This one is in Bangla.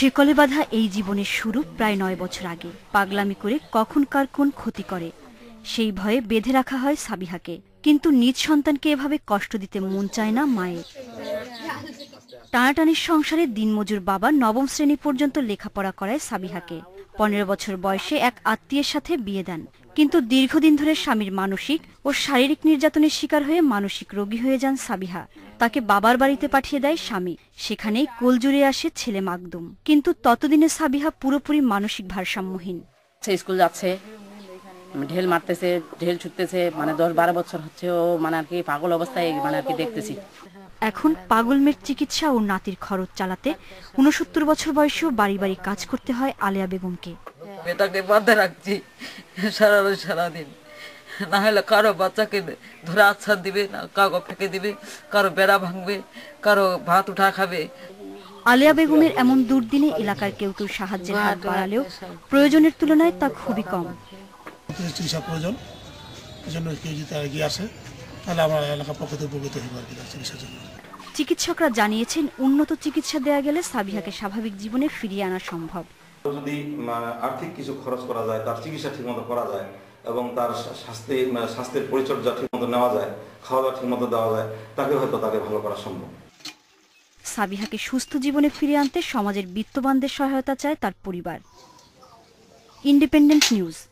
শিকলে বাঁধা এই জীবনের শুরু প্রায় ৯ বছর আগে। পাগলামি করে কখন কার কোন ক্ষতি করে সেই ভয়ে বেঁধে রাখা হয় সাবিহাকে। কিন্তু নিজ সন্তানকে এভাবে কষ্ট দিতে মন চায় না মায়ের। টানাটানির সংসারে দিনমজুর বাবা নবম শ্রেণী পর্যন্ত লেখাপড়া করায় সাবিহাকে। ১৫ বছর বয়সে এক আত্মীয়ের সাথে বিয়ে দেন, কিন্তু দীর্ঘদিন ধরে স্বামীর মানসিক ও শারীরিক নির্যাতনের শিকার হয়ে মানসিক রোগী হয়ে যান সাবিহা। তাকে বাবার বাড়িতে পাঠিয়ে দেয় স্বামী। সেখানেই কোলজুড়ে আসে ছেলে মাকদুম। কিন্তু ততদিনে সাবিহা পুরোপুরি মানসিক ভারসাম্যহীন। স্কুল যাচ্ছে, ঢেল মারতেছে, ঢেল ছুটতেছে, ১০-১২ বছর হচ্ছে ও আর কি পাগল অবস্থায় দেখতেছি। এখন পাগল মেয়ের চিকিৎসা ও নাতির খরচ চালাতে ৬৯ বছর বয়সেও বাড়ি বাড়ি কাজ করতে হয় আলেয়া বেগমকে। মেয়েটাকে বাঁধে রাখছি সারাদিন, না হলে কারো বাচ্চাকে ধরে আচ্ছা দিবে, না কাগজ ফেঁকে দিবে, কারো বেড়া ভাঙবে, কারো ভাত উঠা খাবে। আলেয়া বেগমের এমন দুর্দিনে এলাকার কেউ কেউ সাহায্যের হাত বাড়ালেও প্রয়োজনের তুলনায় তা খুবই কম। চিকিৎসা প্রয়োজন, এজন্য কেউ যদি এগিয়ে আসে তাহলে আমার এলাকার পক্ষ থেকে উপকৃত হইব আর কি চিকিৎসার জন্য। চিকিৎসকরা জানিয়েছেন, উন্নত চিকিৎসা দেয়া গেলে সাবিহাকে স্বাভাবিক জীবনে ফিরিয়ে আনা সম্ভব। যদি আর্থিক কিছু খরচ করা যায়, তার চিকিৎসা ঠিকমতো করা যায় এবং তার স্বাস্থ্যের পরিচর্যা ঠিকমতো নেওয়া যায়, খাওয়া দাওয়া ঠিকমতো দেওয়া যায়, তাকে ভালো করা সম্ভব। সাবিহাকে সুস্থ জীবনে ফিরিয়ে আনতে সমাজের বিত্তবানদের সহায়তা চায় তার পরিবার। Independent news.